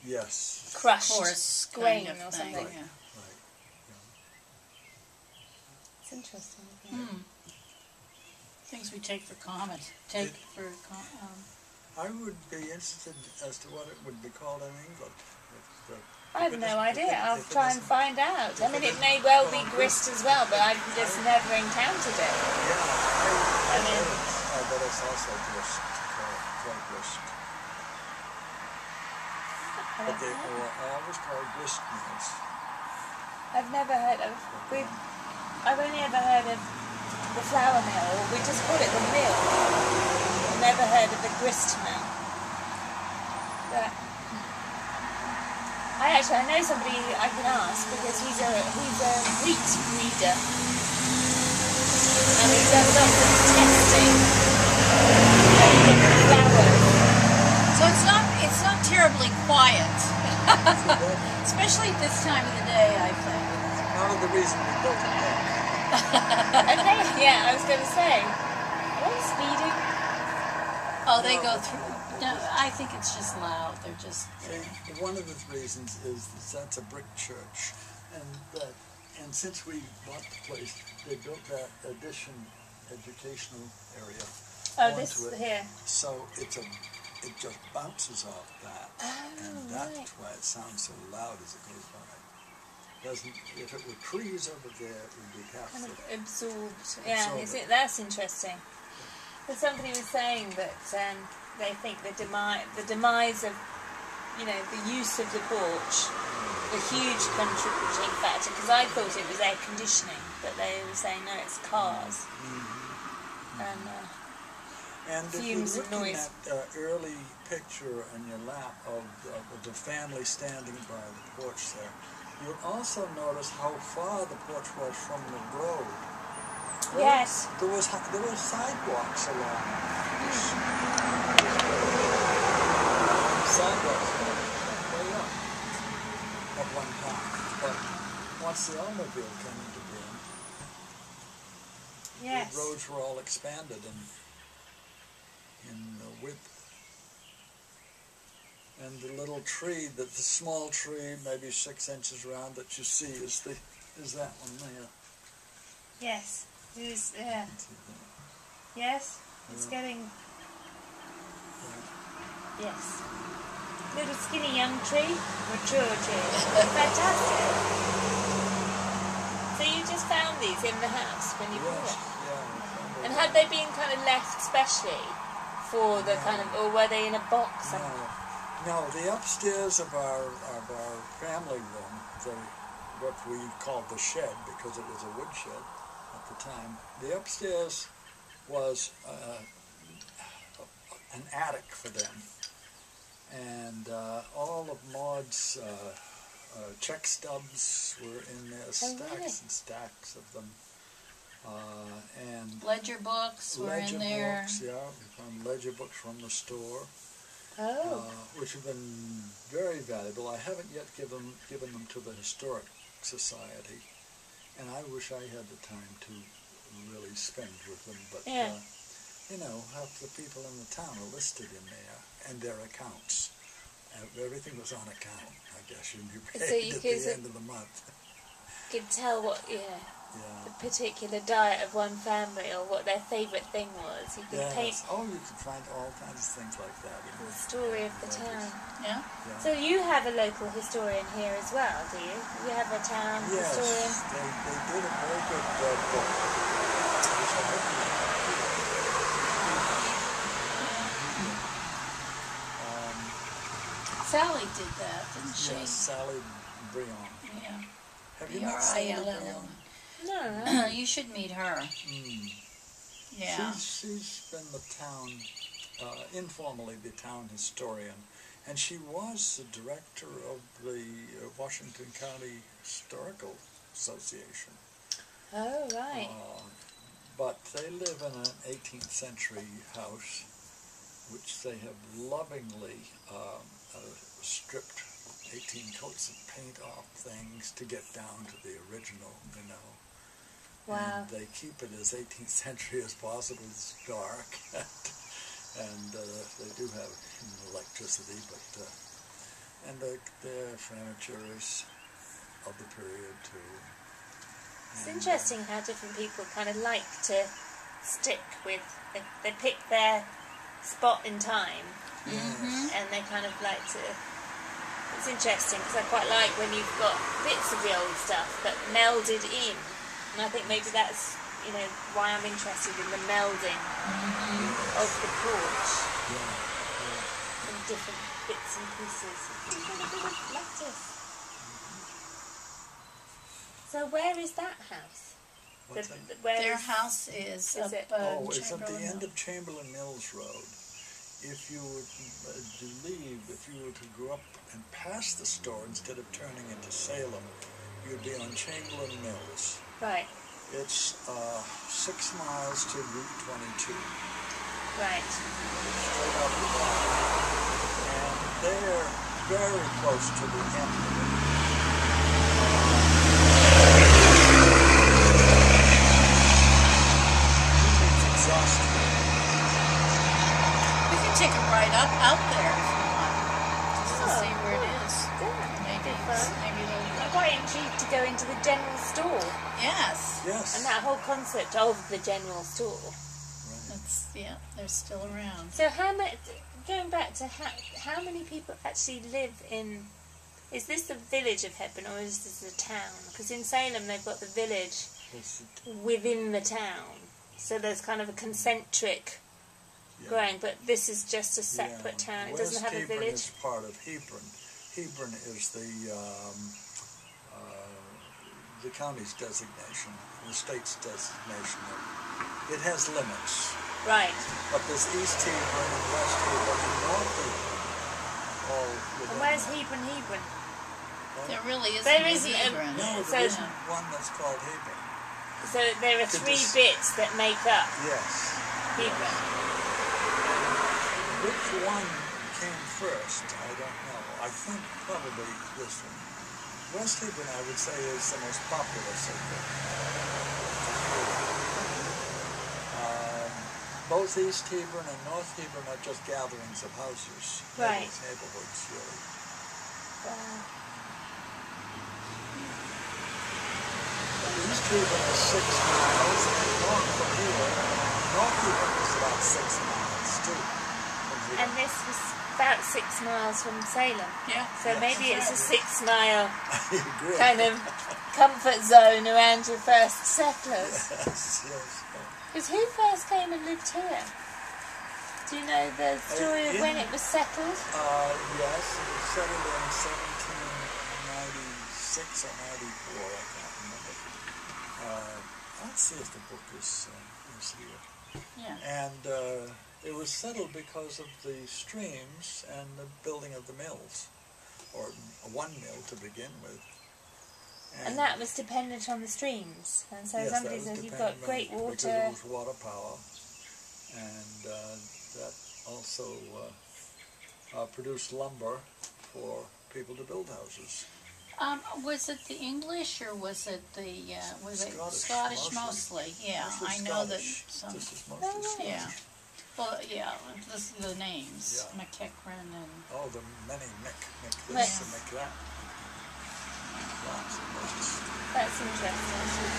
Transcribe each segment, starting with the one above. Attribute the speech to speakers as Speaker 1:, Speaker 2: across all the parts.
Speaker 1: Yes.
Speaker 2: crushed
Speaker 3: Coarse
Speaker 2: grain
Speaker 3: kind of
Speaker 2: or
Speaker 3: thing,
Speaker 2: something.
Speaker 3: yeah.
Speaker 1: Right.
Speaker 2: It's interesting, isn't it?
Speaker 3: Things we take for common.
Speaker 1: I would be interested as to what it would be called in England.
Speaker 2: I have no idea. I'll try and find out. I mean, it may well be grist as well, but I've just never encountered it.
Speaker 1: Yeah, I bet it's also grist, called grist. But they were always called grist mills.
Speaker 2: I've never heard of. I've only ever heard of the flour mill. We just call it the mill. I've never heard of the grist mill. But I know somebody I can ask because he's a wheat breeder, and he does lots of testing of different flours.
Speaker 3: So it's not terribly quiet, especially at this time of the day, I think.
Speaker 1: Part of the reason we built it back.
Speaker 2: Yeah, I was going to say, are they speeding?
Speaker 3: Oh, they go through. No, I think it's just loud. They're just.
Speaker 1: One of the reasons is that's a brick church, and since we bought the place, they built that addition educational area.
Speaker 2: Oh, this here.
Speaker 1: So it just bounces off that, and that's why it sounds so loud as it goes by. If it were trees over there, it would be half
Speaker 2: kind of
Speaker 1: thick.
Speaker 2: absorbed. Yeah, is it? That's interesting. But somebody was saying that they think the demise of, the use of the porch, the huge contributing factor. Because I thought it was air conditioning, but they were saying no, it's cars
Speaker 1: and
Speaker 2: fumes
Speaker 1: if
Speaker 2: and
Speaker 1: you're looking
Speaker 2: noise.
Speaker 1: at an early picture in your lap of the family standing by the porch there, you'll also notice how far the porch was from the road.
Speaker 2: Yes.
Speaker 1: There were sidewalks along. Sidewalks way up at one time. But once the automobile came into being, the roads were all expanded in width. And the little tree, the small tree, maybe 6 inches round, that you see is that one there.
Speaker 2: Yes. Yes. It's getting. Yes. Little skinny young tree, mature tree. Fantastic. So you just found these in the house when you bought it?
Speaker 1: Yeah.
Speaker 2: And had they been kind of left specially for the or were they in a box?
Speaker 1: No, the upstairs of our family room, what we called the shed, because it was a wood shed at the time, the upstairs was an attic for them. And all of Maud's check stubs were in there, stacks and stacks of them. And
Speaker 3: ledger books were in there.
Speaker 1: Books, yeah, we found ledger books from the store. Which have been very valuable. I haven't yet given them to the Historic Society, and I wish I had the time to really spend with them. But half the people in the town are listed in there, and their accounts. Everything was on account. I guess you paid at the end of the month.
Speaker 2: You could tell what the particular diet of one family or what their favourite thing was. You could paint.
Speaker 1: Oh, you could find all kinds of things like that.
Speaker 2: The story of the town.
Speaker 3: Yeah.
Speaker 2: So you have a local historian here as well, do you? You have a town historian?
Speaker 1: Yes, they did a very good book. Which I hope you
Speaker 3: Sally did that, didn't she?
Speaker 1: Yes, Sally Brion.
Speaker 3: Yeah.
Speaker 1: Have you met Sally Brion?
Speaker 2: No.
Speaker 3: You should meet her. Yeah.
Speaker 1: She's been the town, informally the town historian, and she was the director of the Washington County Historical Association.
Speaker 2: Oh, right.
Speaker 1: But they live in an 18th century house, which they have lovingly stripped 18 coats of paint off things to get down to the original,
Speaker 2: Wow.
Speaker 1: And they keep it as 18th century as possible. It's dark, and they do have electricity, but And the furniture is of the period too.
Speaker 2: It's interesting how different people kind of like to stick with, they pick their spot in time, and they kind of like to, it's interesting because I quite like when you've got bits of the old stuff but melded in, and I think maybe that's, you know, why I'm interested in the melding of the porch, and different bits and pieces. It's really good lattice. So where is that house?
Speaker 3: Their house is up
Speaker 1: it's at the
Speaker 3: Chamberlain
Speaker 1: end
Speaker 3: Mill.
Speaker 1: of Chamberlain Mills Road. If you were if you were to go up and pass the store instead of turning into Salem, you'd be on Chamberlain Mills.
Speaker 2: Right.
Speaker 1: It's 6 miles to Route 22.
Speaker 2: Right.
Speaker 1: Straight up the line. And they're very close to the end of it.
Speaker 3: We can take a ride out there if you want, just to see where it is. Maybe
Speaker 2: I'm quite intrigued to go into the general store.
Speaker 3: Yes.
Speaker 1: Yes.
Speaker 2: And that whole concept of the general store.
Speaker 1: Right.
Speaker 3: That's, they're still around.
Speaker 2: So going back to how many people actually live in, is this the village of Hepburn or is this the town? Because in Salem they've got the village within the town. So there's kind of a concentric growing, but this is just a separate town. It doesn't have a
Speaker 1: Hebron
Speaker 2: village.
Speaker 1: is part of Hebron. Hebron is the county's designation, the state's designation. It has limits.
Speaker 2: Right.
Speaker 1: But there's East Hebron and West Hebron and North Hebron. All within
Speaker 2: And where's
Speaker 1: that.
Speaker 2: Hebron?
Speaker 3: There really isn't
Speaker 2: There
Speaker 3: a
Speaker 2: isn't
Speaker 3: Hebron.
Speaker 1: No,
Speaker 2: So-
Speaker 1: there isn't one that's called Hebron.
Speaker 2: So there are three bits that make up
Speaker 1: Yes.
Speaker 2: Hebron.
Speaker 1: Which one came first? I don't know. I think probably this one. West Hebron, I would say, is the most populous of them. Both East Hebron and North Hebron are just gatherings of houses.
Speaker 2: Right.
Speaker 1: Neighborhoods, really. East Hebron is 6 miles, and north from here, North Hebron is about 6 miles, too.
Speaker 2: And this was about 6 miles from Salem.
Speaker 3: Yeah.
Speaker 2: So maybe it's a 6 mile
Speaker 1: I agree.
Speaker 2: kind of comfort zone around your first settlers.
Speaker 1: Yes.
Speaker 2: Because who first came and lived here? Do you know the story of when it was settled?
Speaker 1: Yes, it was settled in 1796 or 94, I can't remember. Let's see if the book is here.
Speaker 3: Yeah.
Speaker 1: And it was settled because of the streams and the building of the mills, or one mill to begin with.
Speaker 2: And that was dependent on the streams. And so
Speaker 1: yes,
Speaker 2: somebody
Speaker 1: that was
Speaker 2: says you've got great
Speaker 1: dependent
Speaker 2: water.
Speaker 1: because it was water power, and that also produced lumber for people to build houses.
Speaker 3: Was it the English or was it the was it
Speaker 1: Scottish,
Speaker 3: Scottish mostly? Yeah,
Speaker 1: Mostly
Speaker 3: I know that
Speaker 1: Scottish.
Speaker 3: some.
Speaker 1: This is mostly Scottish.
Speaker 3: Yeah. Well, yeah. This is the names,
Speaker 1: Yeah.
Speaker 3: McEachran and.
Speaker 1: Oh, the many Mick this
Speaker 2: Yes.
Speaker 1: and Mick that. Lots of those.
Speaker 2: That's interesting.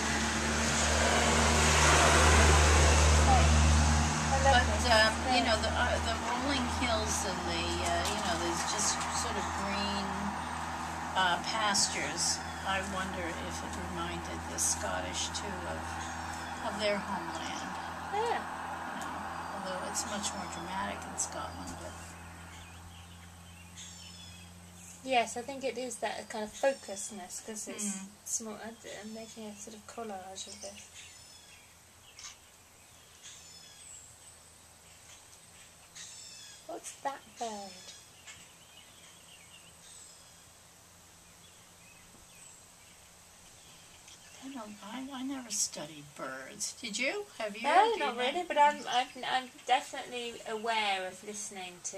Speaker 3: But you know the rolling hills and the there's just sort of green pastures. I wonder if it reminded the Scottish too of their homeland.
Speaker 2: Yeah.
Speaker 3: Although it's much more dramatic in Scotland. But
Speaker 2: Yes, I think it is that kind of focusedness because it's small. I'm making a sort of collage of this. What's that bird?
Speaker 3: I never studied birds. Did you? Have you?
Speaker 2: No, not really. But I'm definitely aware of listening to